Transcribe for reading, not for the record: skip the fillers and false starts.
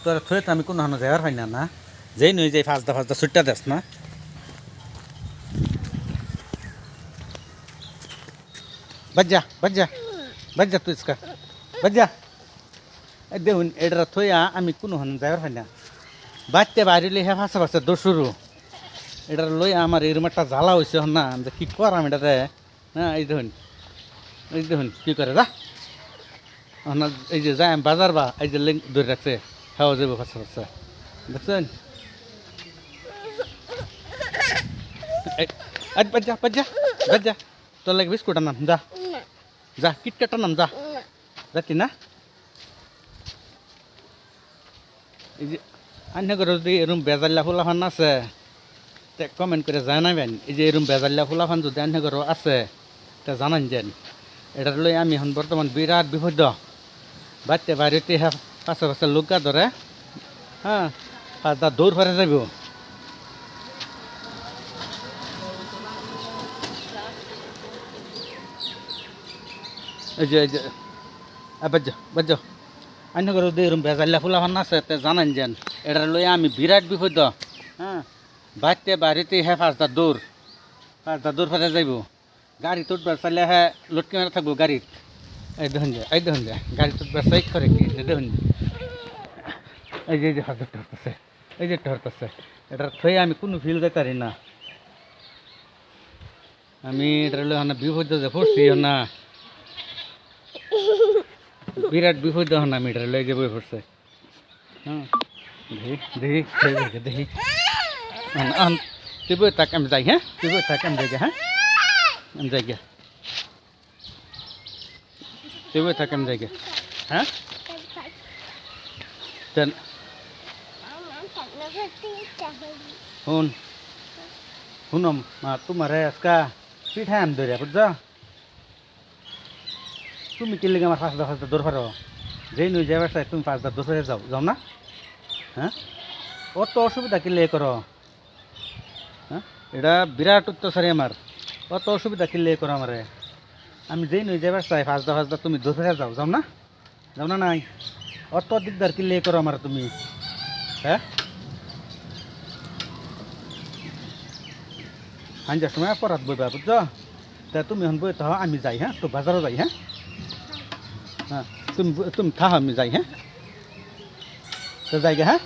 তোর থয়ে তো আমি কোনো হানো যাওয়ার হয় না না যেই নই যে ফাঁসদা ফাঁসদা ছুটটা দেস না বাজ্জা বাজ্জা বাজ্জা তুই ইসকা বাজ্জা দেখুন এটা থইয়া আমি কোনো হানো যাওয়ার হয় না বাচ্চা বাড়িলে হ্যাঁ ফাঁসা ফাঁসা দৌড় শুরু এটা লই আমার এরম একটা জ্বালা হয়েছে না যে কী করাম এটাতে হ্যাঁ এই দেখুন কী করে যা না এই যে যাই বাজার বা এই যে লিঙ্ক ধরে রাখছে খাওয়া যাবো ফাঁসা ফাঁসা দেখছেন বাজ্জা বাজ্জা বাজ্জা তোর লাগে বিস্কুট আনাম যা যা কিটকাট আনাম যা যাচ্ছি না এই যে আন্য করে যদি এরম বেজাল্লা ফুলাফান আছে তে কমেন্ট করে জানাবেন এই যে এরম বেজাল্লা ফুলাফান যদি আন্য করে আছে তা জানান যেন এটা লই আমি এখন বর্তমান বিরাট বিপদ বাচ্চা বাড়িতে হ্যাঁ পাশে পাশে লোকা ধরে হ্যাঁ তা দৌড় ফেরে যাব এই যে বাজ্য বাজ্য অন্য করে যদি এরম বেজাল্লা ফুলাফান আছে তে জানান যেন এটা লই আমি বিরাট বিপদ হ্যাঁ বাচ্চা বাড়িতে হ্যাঁ পাঁচটা দৌড় ফেলে যাইব গাড়ি তুটবার চাইলে হ্যাঁ লটকে মেরে থাকবো গাড়িত এই দেখুন যে গাড়ি তুটবার সাইড করে কি দেখুন এই যে হাজার ধরতেছে এই যে ধরতেছে এটা থয়ে আমি কোনো ফিল যাইতারি না আমি এটা হলে বিপদ যে পড়ছি না বিরাট বিপদ হন আমি এটা লয়ে যে বই পড়ছে হ্যাঁ দেখি দেখি তুই বই থাক আমি যাই হ্যাঁ তুই বই থাক আমি যাই হ্যাঁ আমি যাই গে তুই বই থাক আমি যাই গে হ্যাঁ শুনম মা তোমার আজকা পিঠা আম ধরে বুঝছ তুমি কিনলে আমার ফাঁসটা দৌড় ফারো যেই নই যাবার চাই তুমি ফাঁসটা দৌড় ফেরে যাও না হ্যাঁ অত অসুবিধা কিনলে করো হ্যাঁ এটা বিরাট অত্যাচারী আমার অত অসুবিধা কিনলে করো আমারে আমি যেই নই যাবার চাই ফাঁসটা তুমি দৌড় ফেরে যাও না নাই অত দিকদার কিনলে করো আমার তুমি হ্যাঁ আনজার সময় পরাত বইবা বুঝছ তা তুমি এখন বই তাহ আমি যাই হ্যাঁ তো বাজারও যাই হ্যাঁ হ্যাঁ তুমি থাহ আমি যাই হ্যাঁ তো যাই গে হ্যাঁ